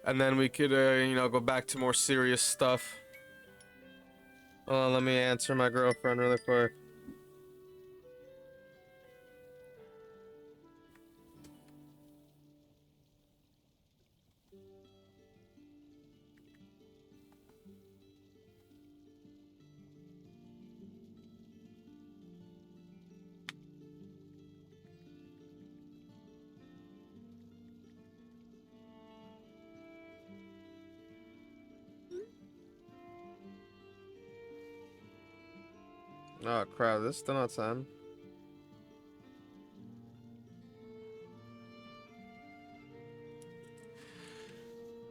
and then we could, you know, go back to more serious stuff. Let me answer my girlfriend really quick. Oh crap, this is still not time.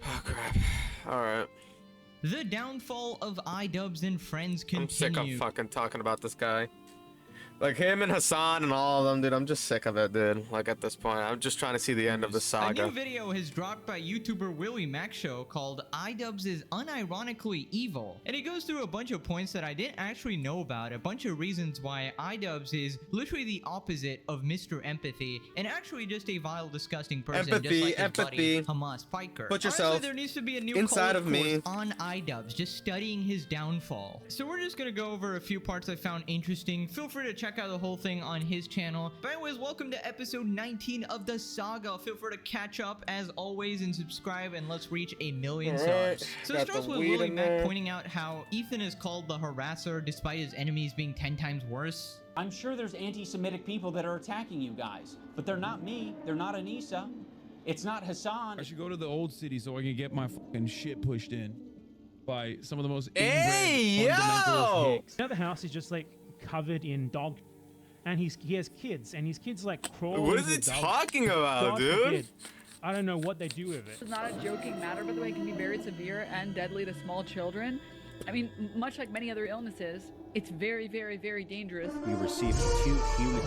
Oh crap. Alright. The downfall of idubz and friends continue. I'm sick of fucking talking about this guy. Like him and Hassan and all of them, dude. I'm just sick of it, dude. Like at this point, I'm just trying to see the end of the saga. A new video has dropped by YouTuber Willie Mac Show called idubz is unironically evil. And he goes through a bunch of points that I didn't actually know about, a bunch of reasons why idubz is literally the opposite of Mr. Empathy, and actually just a vile, disgusting person. Empathy, just like empathy. his buddy, Hamas Piker. Put yourself Honestly, there needs to be a new inside of me on idubz, just studying his downfall. So we're just gonna go over a few parts I found interesting. Feel free to check out the whole thing on his channel. But anyways, welcome to episode 19 of the saga. Feel free to catch up as always and subscribe, and let's reach 1 million subs. So it starts with Willie Mac pointing out how Ethan is called the harasser despite his enemies being 10 times worse. I'm sure there's anti-Semitic people that are attacking you guys, but they're not me. They're not Anissa. It's not Hassan. I should go to the old city so I can get my fucking shit pushed in by some of the most Hey, yo! Now the house is just like covered in dog, and he has kids, and his kids like crawl. What is he talking about, dude? I don't know what they do with it. It's not a joking matter, by the way. It can be very severe and deadly to small children. I mean, much like many other illnesses, it's very, very, very dangerous. We received 2 human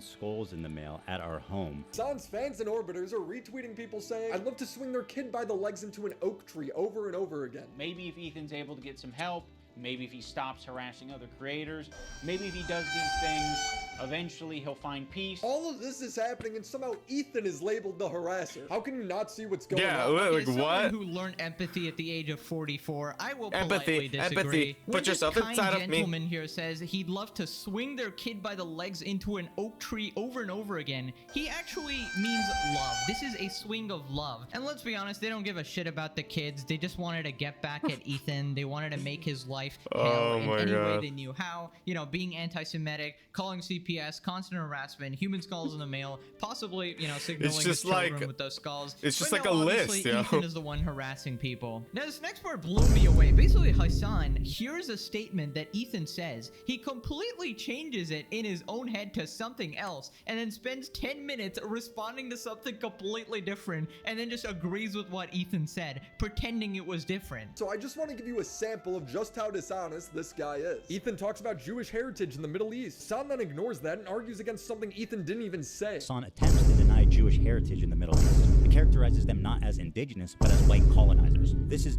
skulls in the mail at our home. Sans fans and orbiters are retweeting people saying, I'd love to swing their kid by the legs into an oak tree over and over again. Maybe if Ethan's able to get some help, maybe if he stops harassing other creators, maybe if he does these things, eventually he'll find peace. All of this is happening and somehow Ethan is labeled the harasser. How can you not see what's going on? Yeah, like As what? Someone who learned empathy at the age of 44, I will Empathy, politely disagree. empathy. Put When yourself this kind inside of me. gentleman here says he'd love to swing their kid by the legs into an oak tree over and over again, he actually means love. This is a swing of love. And let's be honest, they don't give a shit about the kids. They just wanted to get back at Ethan. They wanted to make his life hell in any way they knew how. You know, being anti-Semitic, calling CPS, constant harassment, human skulls in the mail, possibly, you know, signaling his just children like- with those skulls. it's just But like no, a obviously, list, yo. Ethan is the one harassing people. Now, this next part blew me away. Basically, Hassan hears a statement that Ethan says. He completely changes it in his own head to something else, and then spends 10 minutes responding to something completely different, and then just agrees with what Ethan said, pretending it was different. So I just want to give you a sample of just how dishonest this guy is. Ethan talks about Jewish heritage in the Middle East. Hassan then ignores that and argues against something Ethan didn't even say. Hassan attempts to deny Jewish heritage in the Middle East. It characterizes them not as indigenous, but as white colonizers. This is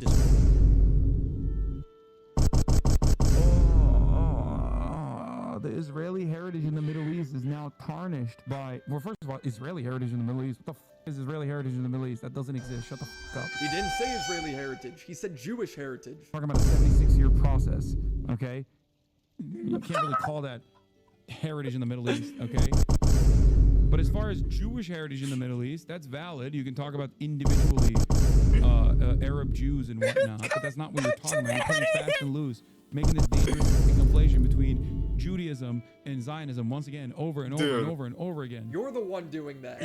The Israeli heritage in the Middle East is now tarnished by, well, first of all, Israeli heritage in the Middle East. What the f is Israeli heritage in the Middle East? That doesn't exist. Shut the f up. He didn't say Israeli heritage. He said Jewish heritage. Talking about a 76-year process, okay? You can't really call that heritage in the Middle East, okay? But as far as Jewish heritage in the Middle East, that's valid. You can talk about individually Arab Jews and whatnot, but that's not what you're talking about. You're playing fast and loose, making this dangerous conflation between Judaism and Zionism once again, over and over and over and over again. You're the one doing that.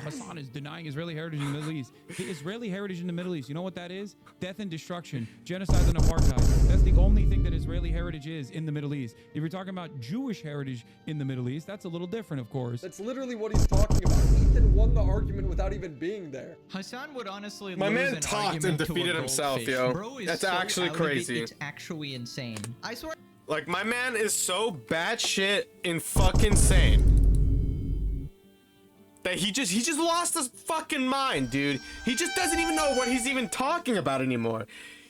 Hassan is denying Israeli heritage in the Middle East. The Israeli heritage in the Middle East, you know what that is? Death and destruction, genocide and apartheid. That's the only thing that Israeli heritage is in the Middle East. If you're talking about Jewish heritage in the Middle East, that's a little different, of course. That's literally what he's talking about. Ethan won the argument without even being there. Hassan would honestly My lose man an talked argument and to a defeated himself, goldfish. yo. Bro is That's so actually out of it, crazy. it's actually insane. I swear. Like, my man is so batshit and fucking insane that he just lost his fucking mind, dude. He just doesn't even know what he's even talking about anymore.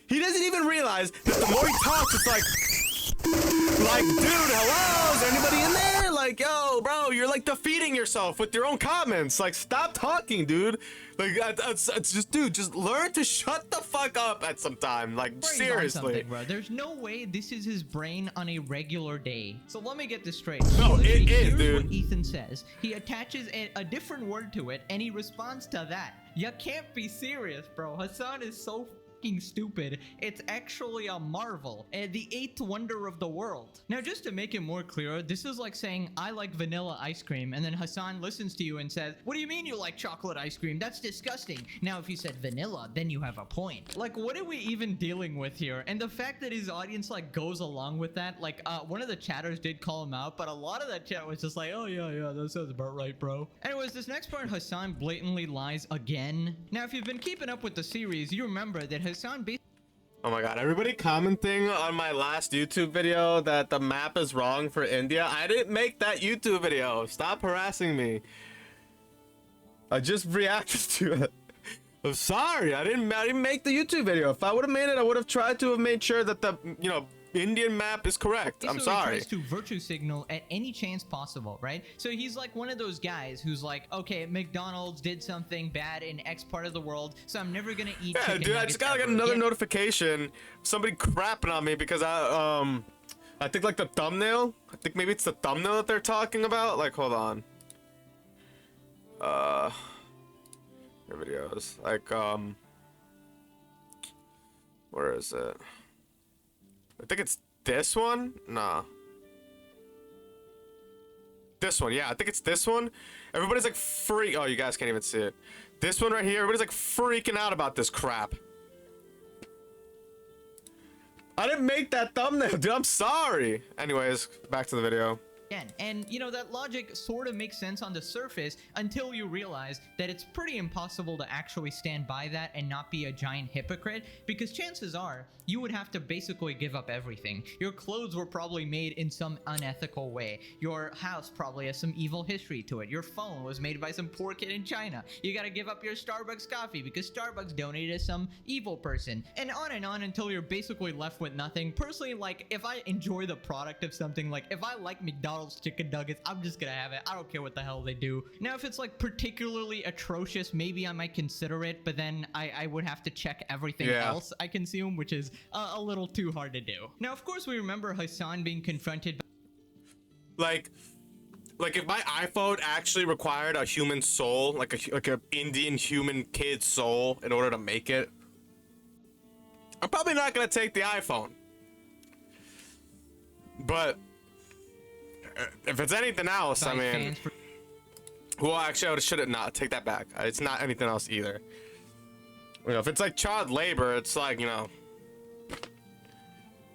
He doesn't even realize that the more he talks, it's like, dude, hello, is there anybody in there? like, yo, bro, you're like defeating yourself with your own comments. Like, stop talking, dude. Like, it's just, dude, just learn to shut the fuck up at some time. Like, Brain's on seriously. something, bro. There's no way this is his brain on a regular day. So let me get this straight. No, He it literally is, hears dude. what Ethan says. He attaches a different word to it, and he responds to that. You can't be serious, bro. Hassan is so stupid. It's actually a marvel, the eighth wonder of the world. Now, just to make it more clear, this is like saying I like vanilla ice cream, and then Hassan listens to you and says, what do you mean you like chocolate ice cream? That's disgusting. Now, if you said vanilla, then you have a point. Like, what are we even dealing with here? And the fact that his audience like goes along with that, like one of the chatters did call him out, but a lot of that chat was just like, oh yeah, that sounds about right, bro. Anyways, this next part, Hassan blatantly lies again. Now, if you've been keeping up with the series, you remember that Hassan Oh my god, everybody commenting on my last YouTube video that the map is wrong for India. I didn't make that YouTube video. Stop harassing me. I just reacted to it. I'm sorry, I didn't make the YouTube video. If I would have made it, I would have tried to have made sure that the, you know, Indian map is correct. I'm sorry. He tries to virtue signal at any chance possible, right? So he's like one of those guys who's like, okay, McDonald's did something bad in X part of the world, so I'm never gonna eat Yeah, chicken dude, I just got like nuggets another ever. notification. Somebody crapping on me because I think like the thumbnail. I think maybe it's the thumbnail that they're talking about. Like, hold on. Your videos. Like, where is it? I think it's this one. Nah. This one, yeah, I think it's this one. Everybody's like oh, you guys can't even see it. This one right here, everybody's like freaking out about this crap. I didn't make that thumbnail, dude, I'm sorry. Anyways, back to the video. And you know, that logic sort of makes sense on the surface until you realize that it's pretty impossible to actually stand by that and not be a giant hypocrite, because chances are you would have to basically give up everything. Your clothes were probably made in some unethical way. Your house probably has some evil history to it. Your phone was made by some poor kid in China. You gotta give up your Starbucks coffee because Starbucks donated to some evil person. And on until you're basically left with nothing. Personally, like, if I enjoy the product of something, like if I like McDonald's chicken nuggets, I'm just gonna have it. I don't care what the hell they do. Now, if it's like particularly atrocious, maybe I might consider it, but then I would have to check everything else I consume, which is a little too hard to do. Now, of course, we remember Hassan being confronted Like if my iPhone actually required a human soul, like a Indian human kid's soul in order to make it, I'm probably not gonna take the iPhone. But if it's anything else, I mean, well, actually, I should not take that back. It's not anything else either. You know, if it's like child labor, it's like, you know,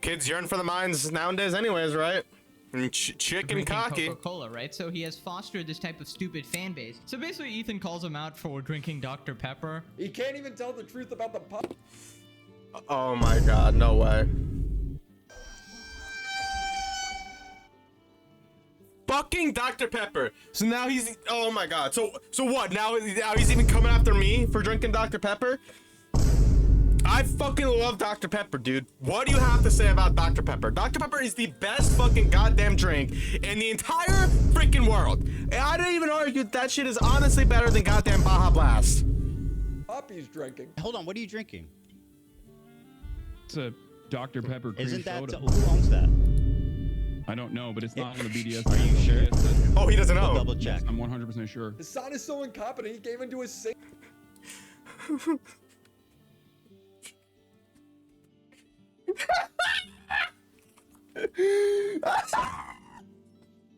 kids yearn for the mines nowadays, anyways, right? And chicken cocky. Coca-Cola, right? So he has fostered this type of stupid fan base. So basically, Ethan calls him out for drinking Dr. Pepper. He can't even tell the truth about the pop. Oh my god, no way. Fucking Dr. Pepper. So now he's, oh my god. So what? Now he's even coming after me for drinking Dr. Pepper? I fucking love Dr. Pepper, dude. What do you have to say about Dr. Pepper? Dr. Pepper is the best fucking goddamn drink in the entire freaking world. And I didn't even argue that shit is honestly better than goddamn Baja Blast. Poppy's drinking. Hold on, what are you drinking? It's a Dr. Pepper cream Isn't that soda. who owns that? I don't know, but it's not on the BDS. Are you sure? Oh, he doesn't know. We'll double check. I'm 100% sure. Hassan is so incompetent, he gave into his sing.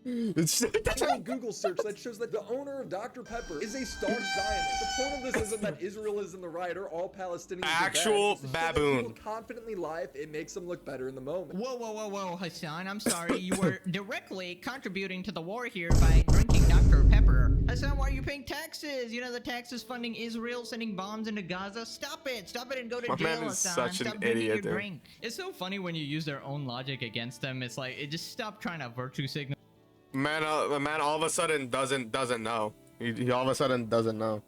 There's a Google search that shows that the owner of Dr. Pepper is a staunch Zionist. The point of this isn't that Israel is in the right or all Palestinians Actual are bad. It's just that baboon. people confidently lie if it makes them look better in the moment. Whoa, Hassan, I'm sorry. You were directly contributing to the war here by drinking Dr. Pepper. Hassan, why are you paying taxes? You know the taxes funding Israel sending bombs into Gaza? Stop it and go to My jail, man is Hassan. such an Stop drinking idiot, your dude. drink. It's so funny when you use their own logic against them. It's like, just stop trying to virtue signal. Man, the man all of a sudden doesn't know. He all of a sudden doesn't know.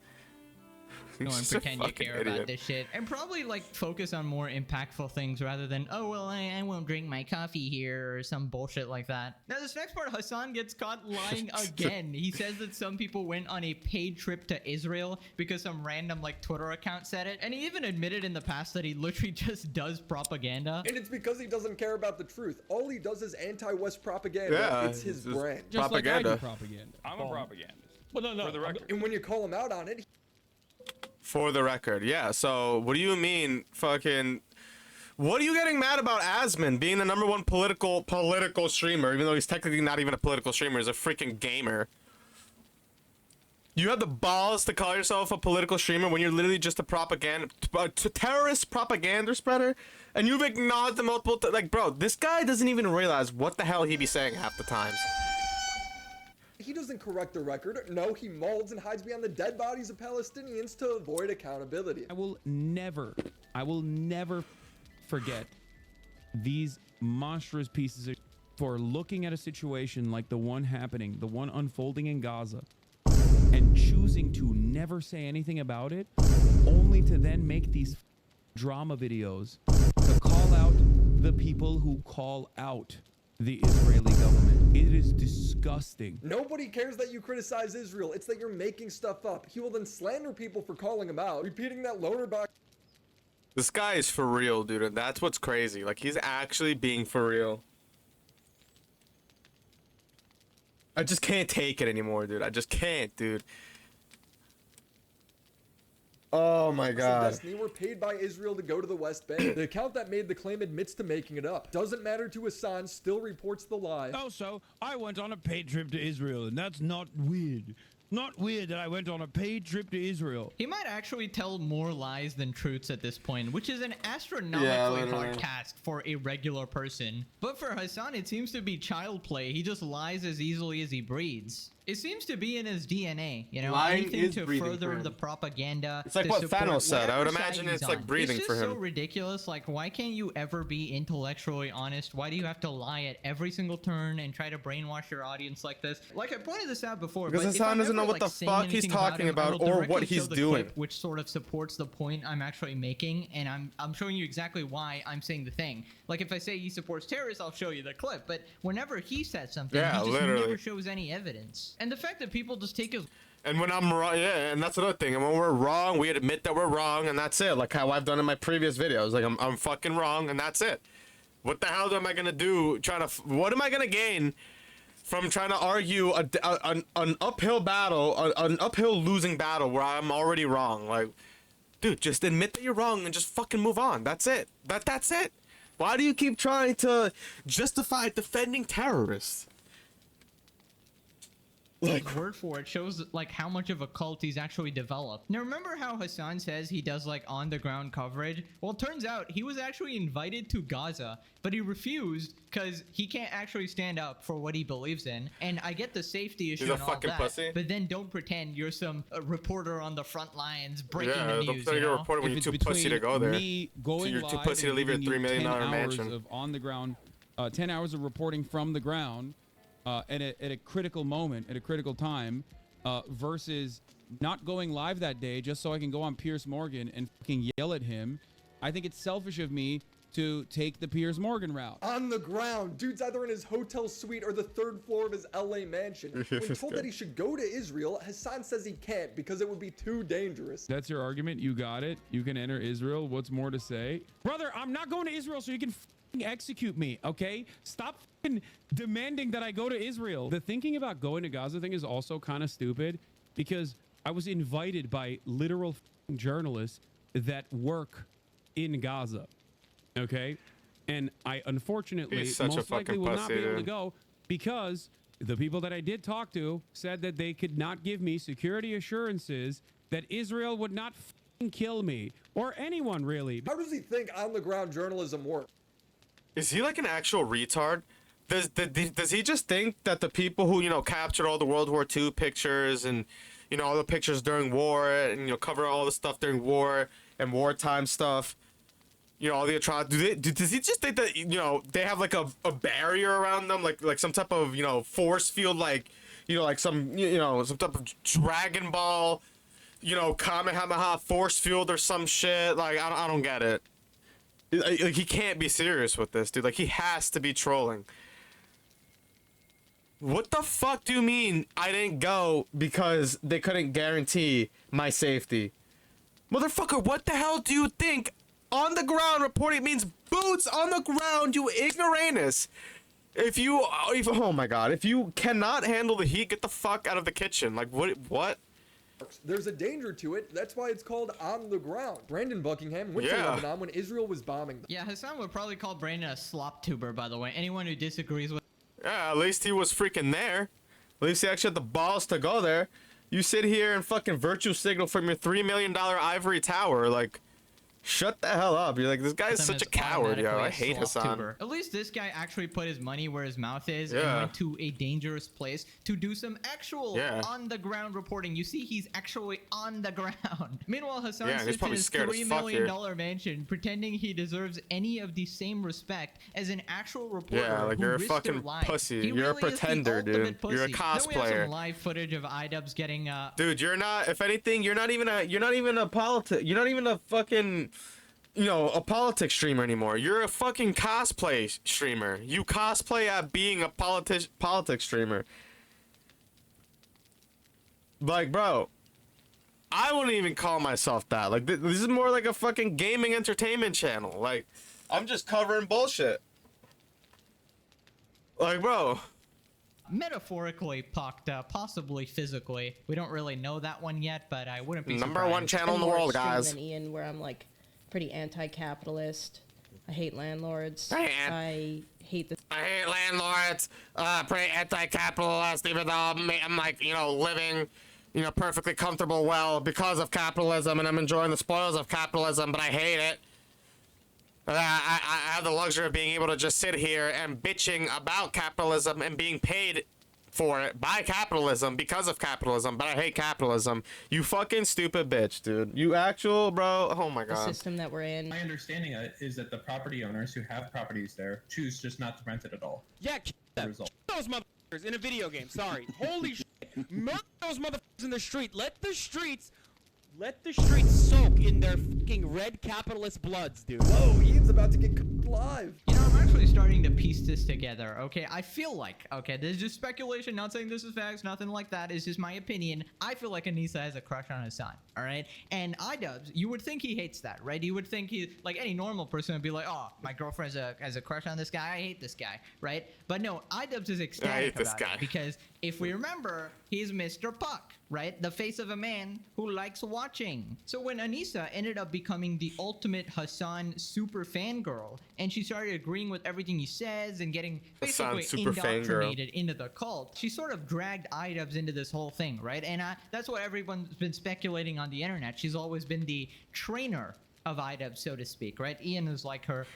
Go and Just a pretend you fucking care about idiot. this shit. And probably like focus on more impactful things rather than, oh, well, I won't drink my coffee here or some bullshit like that. Now, this next part, Hassan gets caught lying again. He says that some people went on a paid trip to Israel because some random like Twitter account said it. And he even admitted in the past that he literally just does propaganda. And it's because he doesn't care about the truth. All he does is anti-West propaganda. Yeah, it's his just brand. Just like I do Propaganda. propaganda. I'm a propagandist. Well, no, For the record. And when you call him out on it, For the record, yeah. So what do you mean, fucking? What are you getting mad about? Asman being the #1 political streamer, even though he's technically not even a political streamer, he's a freaking gamer. You have the balls to call yourself a political streamer when you're literally just a terrorist propaganda spreader, and you've acknowledged the multiple like, bro, this guy doesn't even realize what the hell he be saying half the times. he doesn't correct the record. No, he molds and hides behind the dead bodies of Palestinians to avoid accountability. I will never forget these monstrous pieces of for looking at a situation like the one happening, the one unfolding in Gaza, and choosing to never say anything about it, only to then make these drama videos to call out the people who call out the Israeli government. It is disgusting. Nobody cares that you criticize Israel. It's that you're making stuff up. He will then slander people for calling him out, repeating that loner box. This guy is for real, dude, and that's what's crazy. Like, he's actually being for real. I just can't take it anymore, dude. I just can't, dude. Oh my god. Destiny were paid by Israel to go to the West Bank. The account that made the claim admits to making it up. Doesn't matter to Hassan, still reports the lie. Also, I went on a paid trip to Israel, and that's not weird. Not weird that I went on a paid trip to Israel. He might actually tell more lies than truths at this point, which is an astronomically literally. hard task for a regular person. But for Hassan, it seems to be child play. He just lies as easily as he breathes. It seems to be in his DNA, you know, Lying anything is to breathing for further him. the propaganda. It's like to what support Thanos said. I would whatever imagine side it's he's like on. breathing it's for just him. so ridiculous. Like, why can't you ever be intellectually honest? Why do you have to lie at every single turn and try to brainwash your audience like this? Like, I pointed this out before, Because but if Hassan I'm doesn't know ever, what like, the saying fuck he's anything talking him, I about will or directly what he's show the doing. clip, which sort of supports the point I'm actually making, and I'm showing you exactly why I'm saying the thing. Like, if I say he supports terrorists, I'll show you the clip, but whenever he says something, Yeah, he just literally. never shows any evidence. And the fact that people just take his And when I'm wrong, yeah, and that's another thing. And when we're wrong, we admit that we're wrong, and that's it. Like how I've done in my previous videos. Like I'm fucking wrong, and that's it. What the hell am I gonna do? What am I gonna gain from trying to argue an uphill battle, an uphill losing battle where I'm already wrong? Like, dude, just admit that you're wrong and just fucking move on. That's it. That's it. Why do you keep trying to justify defending terrorists? like word for it shows like how much of a cult he's actually developed. Now remember how Hassan says he does like on the ground coverage? Well, it turns out he was actually invited to Gaza, but he refused because he can't actually stand up for what he believes in. And I get the safety issue He's a and all fucking that, pussy. but then don't pretend you're some reporter on the front lines breaking Yeah, the don't news. tell You you're a know? reporter when If you're it's too pussy to between go there. Me going you're too live pussy to and leave your giving $3 you million 10 hours mansion. of on the ground, 10 hours of reporting from the ground at a critical moment, at a critical time, versus not going live that day just so I can go on Piers Morgan and fucking yell at him. I think it's selfish of me to take the Piers Morgan route. On the ground. Dude's either in his hotel suite or the third floor of his LA mansion. When told that he should go to Israel, Hassan says he can't because it would be too dangerous. That's your argument. You got it. You can enter Israel. What's more to say? Brother, I'm not going to Israel so you can fucking execute me, okay? Stop fucking demanding that I go to Israel. The thinking about going to Gaza thing is also kind of stupid because I was invited by literal fucking journalists that work in Gaza, okay? And I unfortunately He's such a most likely fucking will not be pussy, able to dude. go because the people that I did talk to said that they could not give me security assurances that Israel would not fucking kill me or anyone really. How does he think on the ground journalism works? Is he like an actual retard? Does he just think that the people who, you know, captured all the World War II pictures and, you know, all the pictures during war and, you know, cover all the stuff during war and wartime stuff, you know, all the atrocities, does he just think that, you know, they have like a barrier around them, like some type of, you know, force field, like, you know, like some, you know, some type of Dragon Ball, you know, Kamehameha force field or some shit. Like, I don't get it. Like, he can't be serious with this, dude. Like, he has to be trolling. What the fuck do you mean I didn't go because they couldn't guarantee my safety? Motherfucker, what the hell do you think on the ground reporting means? Boots on the ground, you ignoramus. Oh my god, if you cannot handle the heat, get the fuck out of the kitchen. Like, what? There's a danger to it. That's why it's called on the ground. Brandon Buckingham went to Lebanon when Israel was bombing them. Yeah, Hassan would probably call Brandon a slop tuber, by the way. Anyone who disagrees with... Yeah, at least he was freaking there. At least he actually had the balls to go there. You sit here and fucking virtue signal from your $3 million ivory tower, like... Shut the hell up. You're like, this guy is such a coward, yo. I hate Hassan. At least this guy actually put his money where his mouth is and went to a dangerous place to do some actual on-the-ground reporting. You see, he's actually on the ground. Meanwhile, Hassan sits in his $3 million mansion pretending he deserves any of the same respect as an actual reporter. Yeah, like, you're a fucking pussy. You're a pretender, dude. You're a cosplayer. Then we have some live footage of idubz getting Dude, you're not, if anything, you're not even a politic, you're not even a fucking, you know, a politics streamer anymore. You're a fucking cosplay streamer. You cosplay at being a politics streamer. Like, bro, I wouldn't even call myself that. Like, this is more like a fucking gaming entertainment channel. Like, I'm just covering bullshit. Like, bro. Metaphorically pocked up, possibly physically. We don't really know that one yet, but I wouldn't be Number one channel in the world, guys. Than Ian, where I'm like pretty anti-capitalist. I hate landlords. I hate landlords. Pretty anti-capitalist, even though I'm like, you know, living, you know, perfectly comfortable well because of capitalism, and I'm enjoying the spoils of capitalism, but I hate it. I have the luxury of being able to just sit here and bitching about capitalism and being paid for it by capitalism because of capitalism, but I hate capitalism. You fucking stupid bitch, dude. You actual, bro. Oh my god. The system that we're in. My understanding is that the property owners who have properties there choose just not to rent it at all. Yeah, those motherfuckers in a video game. Sorry. Holy shit. Murder those motherfuckers in the street. Let the streets soak in their fucking red capitalist bloods, dude. Whoa, Ian's about to get cooked live. You know, I'm actually starting to piece this together, okay? I feel like, okay, this is just speculation, not saying this is facts, nothing like that. It's just my opinion. I feel like Anissa has a crush on Hassan, all right? And idubz, you would think he hates that, right? You would think he, like any normal person would be like, oh, my girlfriend has a crush on this guy. I hate this guy, right? But no, idubz is ecstatic about it because if we remember, he's Mr. Puck, right? The face of a man who likes watching. So when Anissa ended up becoming the ultimate Hassan super fangirl, and she started agreeing with everything he says and getting basically indoctrinated into the cult, she sort of dragged idubz into this whole thing, right? And that's what everyone's been speculating on the internet. She's always been the trainer of idubz, so to speak, right? Ian is like her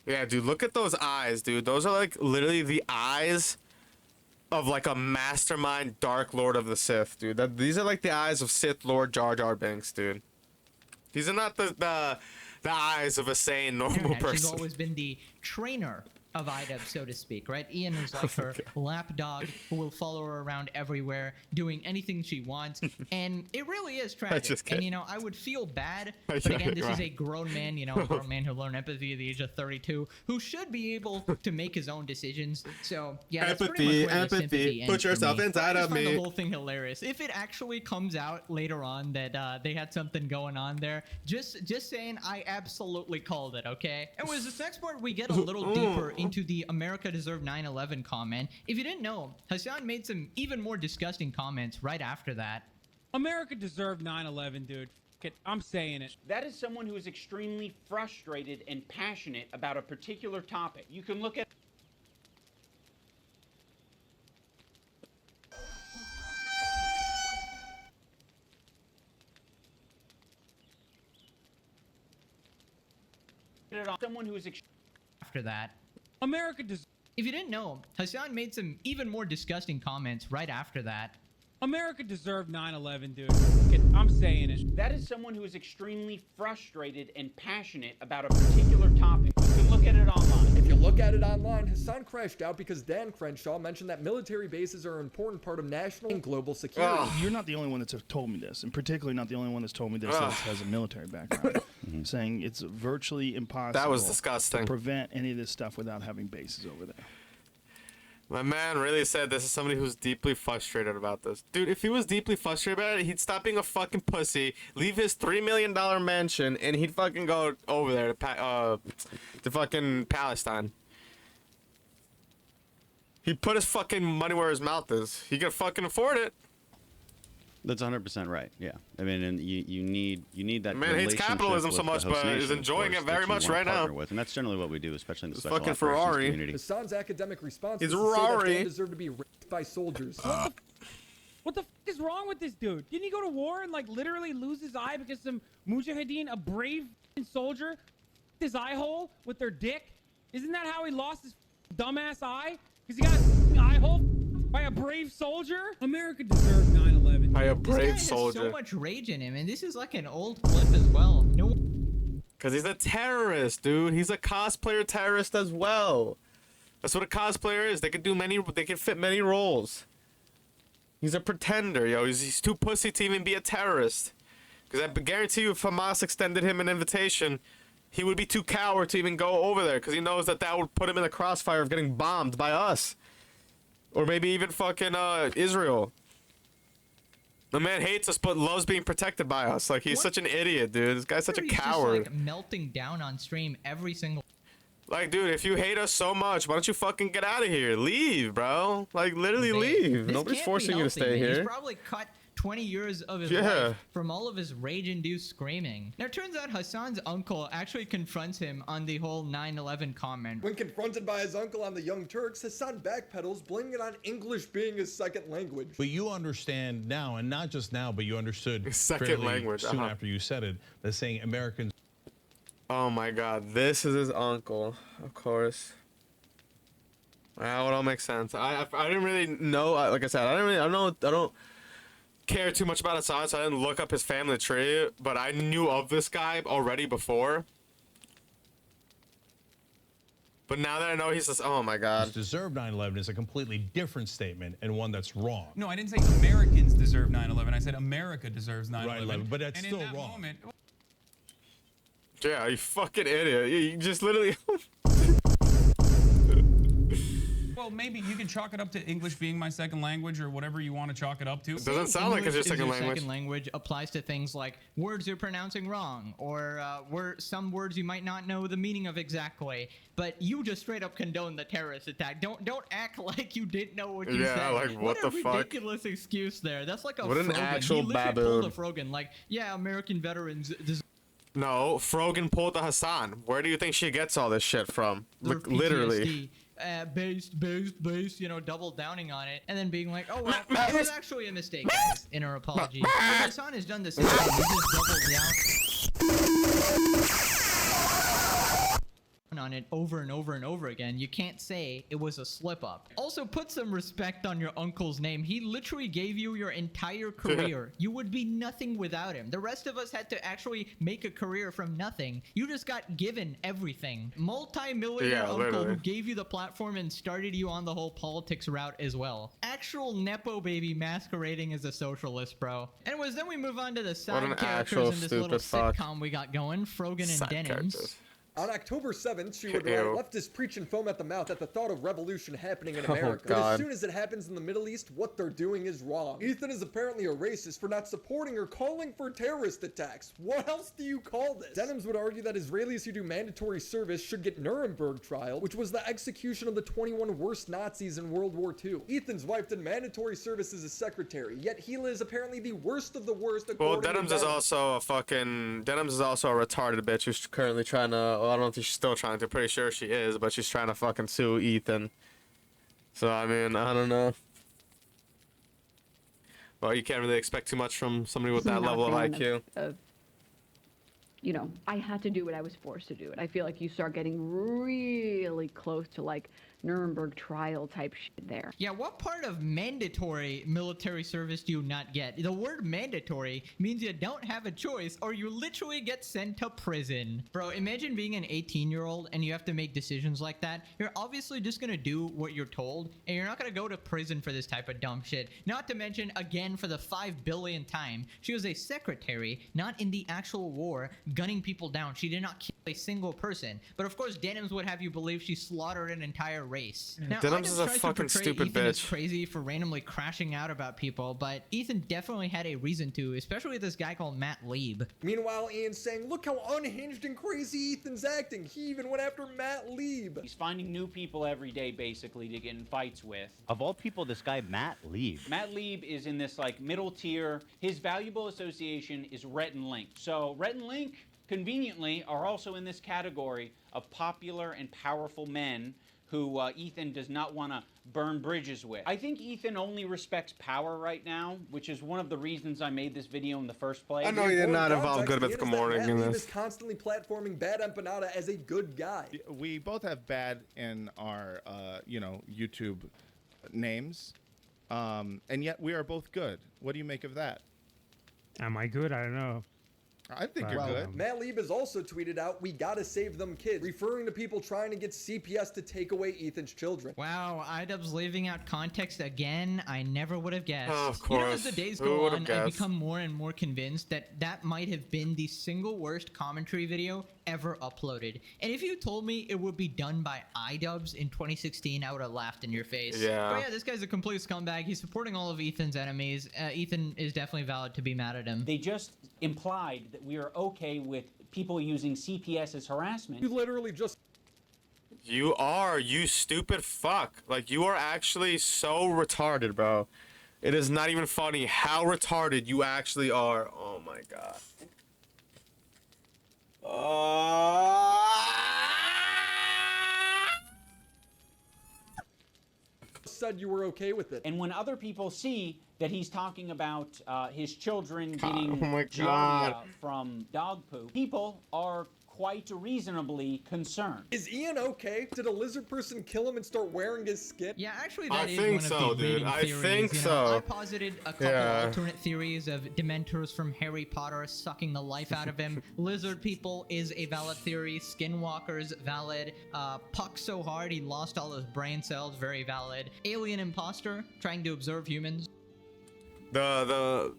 Yeah, dude, look at those eyes, dude. Those are like literally the eyes of like a mastermind Dark Lord of the Sith, dude. These are like the eyes of Sith Lord Jar Jar Binks, dude. These are not the eyes of a sane normal person. She's always been the trainer of idubz, so to speak, right? Ian is like her lapdog who will follow her around everywhere, doing anything she wants, and it really is tragic. And you know, I would feel bad, but again, this is a grown man, you know, a grown man who learned empathy at the age of 32, who should be able to make his own decisions. So yeah, that's pretty much where the sympathy ends. Put yourself inside of me. I find the whole thing hilarious. If it actually comes out later on that they had something going on there, just saying, I absolutely called it. Okay, and with this next part, we get a little deeper into the America deserved 9/11 comment. If you didn't know, Hassan made some even more disgusting comments right after that. America deserved 9/11, dude. I'm saying it. That is someone who is extremely frustrated and passionate about a particular topic. You can look at someone who is after that. America does. If you didn't know, Hassan made some even more disgusting comments right after that. America deserved 9/11, dude. I'm saying it. That is someone who is extremely frustrated and passionate about a particular topic. You can look look at it online. If you look at it online, Hassan crashed out because Dan Crenshaw mentioned that military bases are an important part of national and global security. You're not the only one that's told me this, and particularly not the only one that's told me this that has a military background. Saying it's virtually impossible That was disgusting. to prevent any of this stuff without having bases over there. My man really said this is somebody who's deeply frustrated about this. Dude, if he was deeply frustrated about it, he'd stop being a fucking pussy, leave his $3 million mansion, and he'd fucking go over there to fucking Palestine. He'd put his fucking money where his mouth is. He can fucking afford it. That's 100% right. Yeah, I mean, and you need that. Man hates capitalism so much, but is enjoying it very much right now. And that's generally what we do, especially in the special fucking operations Ferrari. community. Hassan's academic response He's is a to say that Ferrari. Dan deserved to be raped by soldiers. What the f is wrong with this dude? Didn't he go to war and like literally lose his eye because some mujahideen, a brave soldier, his eye hole with their dick? Isn't that how he lost his dumbass eye? Because he got his eye hole by a brave soldier? America deserved 9/11. By a This brave guy soldier. has so much rage in him, and this is like an old clip as well. No. Because he's a terrorist, dude. He's a cosplayer terrorist as well. That's what a cosplayer is. They can fit many roles. He's a pretender, yo. He's too pussy to even be a terrorist. Because I guarantee you if Hamas extended him an invitation, he would be too coward to even go over there. Because he knows that would put him in the crossfire of getting bombed by us. Or maybe even fucking Israel. The man hates us but loves being protected by us. Like, he's such an idiot, dude. This guy's such a He's coward. just like melting down on stream every single. Like, dude, if you hate us so much, why don't you fucking get out of here? Leave, bro. Like, literally leave. This Nobody's can't forcing be you to healthy, stay man. here. He's probably cut 20 years of his Yeah. life from all of his rage-induced screaming. Now, it turns out Hassan's uncle actually confronts him on the whole 9/11 comment. When confronted by his uncle on the Young Turks, Hassan backpedals, blaming it on English being his second language. But you understand now, and not just now, but you understood second fairly language, soon after you said it, that saying Americans. Oh my god, this is his uncle, of course. Well, it all makes sense. I didn't really know, like I said, I don't care too much about Hassan, so I didn't look up his family tree, but I knew of this guy already before. But now that I know he's just, oh my god. Deserve 9/11 is a completely different statement and one that's wrong. No, I didn't say Americans deserve 9/11. I said America deserves 9/11. Right, but that's and still in that wrong. Moment, Yeah, you fucking idiot. You just literally... well, maybe you can chalk it up to English being my second language or whatever you want to chalk it up to. It doesn't sound like it's your English is second language. Second language applies to things like words you're pronouncing wrong, or some words you might not know the meaning of exactly. But you just straight up condone the terrorist attack. Don't act like you didn't know what you Yeah, said. like, what the a fuck? ridiculous excuse there. That's like a What an Frogan. actual he literally baboon. pulled a Frogan. Like, yeah, American veterans. No, Frogan pulled the Hassan. Where do you think she gets all this shit from? Like, literally. Based, you know, double downing on it, and then being like, oh, well, it was actually a mistake, guys, in her apology. Hassan has done the same thing. He just doubled down on it over and over and over again. You can't say it was a slip up. Also, put some respect on your uncle's name. He literally gave you your entire career. You would be nothing without him. The rest of us had to actually make a career from nothing. You just got given everything. Multi-millionaire uncle literally. who gave you the platform and started you on the whole politics route as well. Actual nepo baby masquerading as a socialist, bro. Anyways, then we move on to the What side an characters actual in this little stupid fuck. sitcom we got going. Frogan and Side Denims. characters. On October 7th, she would Ew. leftists preach and foam at the mouth at the thought of revolution happening in Oh, America. But God. as soon as it happens in the Middle East, what they're doing is wrong. Ethan is apparently a racist for not supporting or calling for terrorist attacks. What else do you call this? Denims would argue that Israelis who do mandatory service should get Nuremberg trial, which was the execution of the 21 worst Nazis in World War II. Ethan's wife did mandatory service as a secretary, yet Hila is apparently the worst of the worst. Well, according to Denims is also a fucking... Denims is also a retarded bitch who's currently trying to... Well, I don't know if she's still trying to. Pretty sure she is, but she's trying to fucking sue Ethan. So, I mean, I don't know. Well, you can't really expect too much from somebody with that level of IQ. You know, I had to do what I was forced to do. And I feel like you start getting really close to like Nuremberg trial type shit there. Yeah, what part of mandatory military service do you not get? The word mandatory means you don't have a choice or you literally get sent to prison. Bro, imagine being an 18-year-old and you have to make decisions like that. You're obviously just gonna do what you're told and you're not gonna go to prison for this type of dumb shit. Not to mention, again, for the 5 billionth time, she was a secretary, not in the actual war, gunning people down. She did not kill a single person. But of course, Denims would have you believe she slaughtered an entire race. Now, Denims is a tries to fucking portray stupid Ethan as bitch. crazy for randomly crashing out about people, but Ethan definitely had a reason to, especially with this guy called Matt Lieb. Meanwhile, Ian's saying, look how unhinged and crazy Ethan's acting. He even went after Matt Lieb. He's finding new people every day, basically, to get in fights with. Of all people, this guy, Matt Lieb. Matt Lieb is in this, like, middle tier. His valuable association is Rhett and Link. So, Rhett and Link, conveniently, are also in this category of popular and powerful men who Ethan does not want to burn bridges with. I think Ethan only respects power right now, which is one of the reasons I made this video in the first place. I know you're not involved good with Good Morning in Matt Lieb this. is constantly platforming Bad Empanada as a good guy. We both have bad in our, YouTube names, and yet we are both good. What do you make of that? Am I good? I don't know. I think you're good. Matt Lieb has also tweeted out, we gotta save them kids, referring to people trying to get CPS to take away Ethan's children. Wow, idubz leaving out context again. I never would have guessed. Oh, of You know, course. as the days Who go would've on, I've guessed? become more and more convinced that that might have been the single worst commentary video ever uploaded. And if you told me it would be done by idubz in 2016, I would have laughed in your face. Yeah. But yeah, this guy's a complete scumbag. He's supporting all of Ethan's enemies. Ethan is definitely valid to be mad at him. They just implied that we are okay with people using CPS as harassment. You literally just... You are, you stupid fuck. Like, you are actually so retarded, bro. It is not even funny how retarded you actually are. Oh my god. Said you were okay with it. And when other people see that he's talking about his children getting Oh my giardia God. from dog poop, people are quite reasonably concerned. Is Ian okay? Did a lizard person kill him and start wearing his skin? Yeah, actually, I that is think one so, of the dude. leading I theories. think you know. so. I posited a couple Yeah. alternate theories of Dementors from Harry Potter sucking the life out of him. Lizard people is a valid theory. Skinwalkers, valid. Puck so hard he lost all his brain cells, very valid. Alien imposter trying to observe humans. That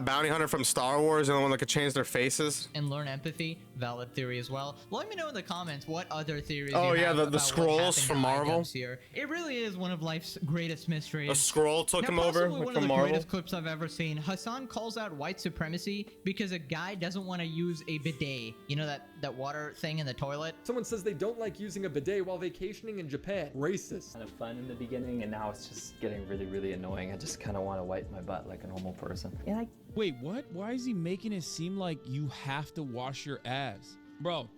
bounty hunter from Star Wars and the one that could change their faces. And learn empathy, valid theory as well. Let me know in the comments what other theories Oh, you yeah, have the about what scrolls happened from to Marvel. idubz here. It really is one of life's greatest mysteries. A scroll took Now, him over, possibly like, one from of the Marvel. greatest clips I've ever seen. Hassan calls out white supremacy because a guy doesn't want to use a bidet. You know that water thing in the toilet? Someone says they don't like using a bidet while vacationing in Japan. Racist. Kind of fun in the beginning, and now it's just getting really, really annoying. I just kind of want to wipe my butt like a normal person. Yeah. Wait, what? Why is he making it seem like you have to wash your ass? Bro,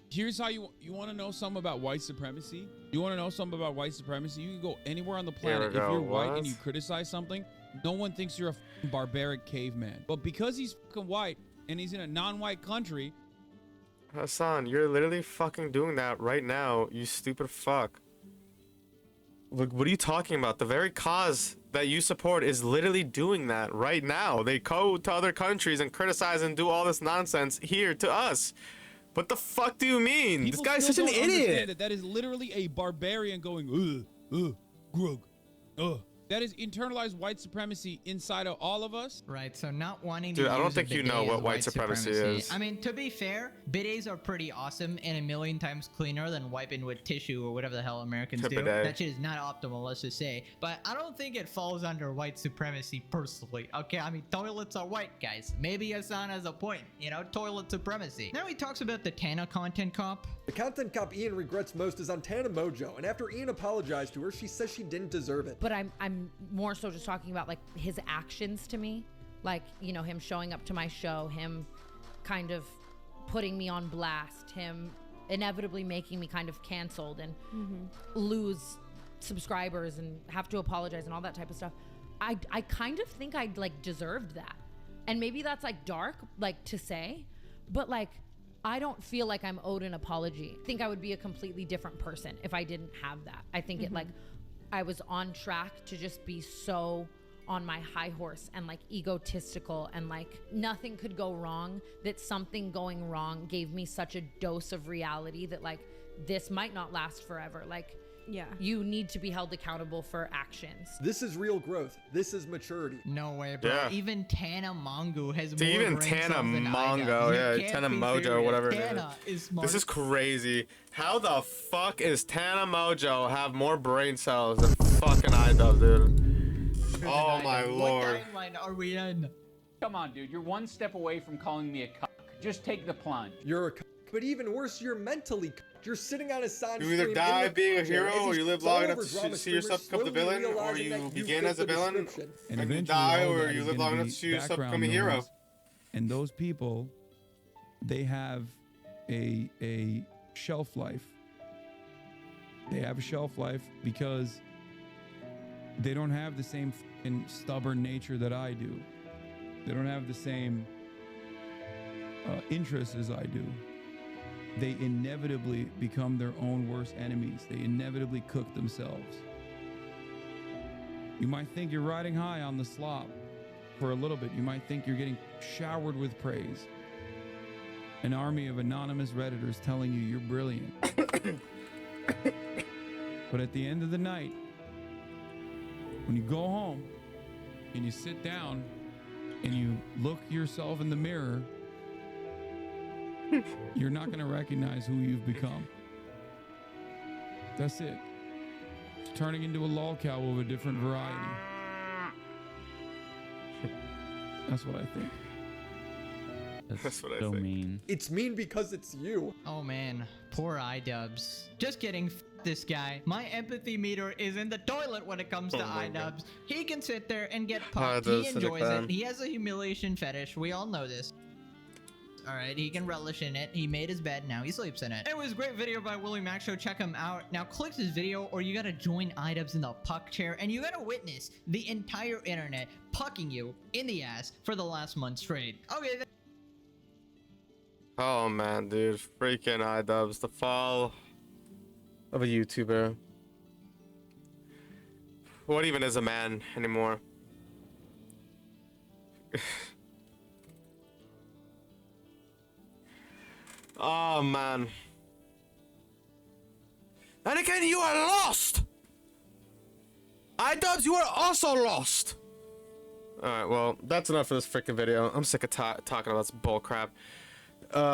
here's how you want to know something about white supremacy? You want to know something about white supremacy? You can go anywhere on the planet. If you're white and you criticize something, no one thinks you're a f***ing barbaric caveman. But because he's fucking white and he's in a non-white country... Hassan, you're literally fucking doing that right now, you stupid fuck. Look, what are you talking about? The very cause that you support is literally doing that right now. They go to other countries and criticize and do all this nonsense here to us. What the fuck do you mean? People This guy's still such an don't understand idiot. that is literally a barbarian going, grug, That is internalized white supremacy inside of all of us. Right, so not wanting Dude, to I don't use a think you bidet know is what white supremacy is. I mean, to be fair, bidets are pretty awesome and a million times cleaner than wiping with tissue or whatever the hell Americans do. Bidet. That shit is not optimal, let's just say. But I don't think it falls under white supremacy personally. Okay, I mean, toilets are white, guys. Maybe Hassan has a point, you know, toilet supremacy. Now he talks about the Tana content cop. The content cop Ian regrets most is on Tana Mojo, and after Ian apologized to her, she says she didn't deserve it. But I'm more so just talking about like his actions to me, like, you know, him showing up to my show, him kind of putting me on blast, him inevitably making me kind of canceled and lose subscribers and have to apologize and all that type of stuff. I kind of think I like deserved that, and maybe that's like dark like to say, but like I don't feel like I'm owed an apology. I think I would be a completely different person if I didn't have that. I think it like I was on track to just be so on my high horse and like egotistical and like nothing could go wrong, that something going wrong gave me such a dose of reality that like this might not last forever. Like, yeah, you need to be held accountable for actions. This is real growth. This is maturity. No way, bro. Yeah. Even Tana Mongo has See, more even brain Tana cells than I Mongo, do. yeah, You can't Tana be Mojo, serious. whatever it Tana is. smart. This is crazy. How the fuck is Tana Mojo have more brain cells than fucking idubz, dude? Oh my lord. What timeline are we in? Come on, dude. You're one step away from calling me a cuck. Just take the plunge. You're a cuck, but even worse, you're mentally cucked. You're sitting on a sign. You either die being a hero, or you live long enough to see yourself become the villain, or you begin as a villain And and you eventually die, all or that you is live gonna long enough be to see yourself become a background hero. noise. And those people, they have a shelf life. They have a shelf life because they don't have the same fucking stubborn nature that I do. They don't have the same interests as I do. They inevitably become their own worst enemies. They inevitably cook themselves. You might think you're riding high on the slop for a little bit. You might think you're getting showered with praise. An army of anonymous Redditors telling you you're brilliant. But at the end of the night, when you go home and you sit down and you look yourself in the mirror, you're not going to recognize who you've become. That's it. It's turning into a lolcow of a different variety. That's what I think. That's what I so think. mean. It's mean because it's you. Oh man, poor idubz. Just kidding, this guy. My empathy meter is in the toilet when it comes to my idubz. God. He can sit there and get pumped. Idubz He is a enjoys fan. it. He has a humiliation fetish. We all know this. Alright, he can relish in it. He made his bed, now he sleeps in it. It was a great video by Willie Max Show. Check him out. Now click this video or you gotta join idubz in the puck chair and you gotta witness the entire internet pucking you in the ass for the last month straight. Okay, Oh man, dude, freaking idubz, the fall of a YouTuber. What even is a man anymore? Oh man. And again, you are lost! idubz, you are also lost! Alright, well, that's enough for this freaking video. I'm sick of talking about this bullcrap.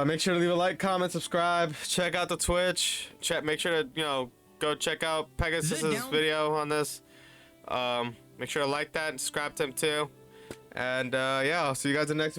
Make sure to leave a like, comment, subscribe, check out the Twitch, make sure to, you know, go check out Pegasus's video on this. Make sure to like that and subscribe to him too. And yeah, I'll see you guys in the next video.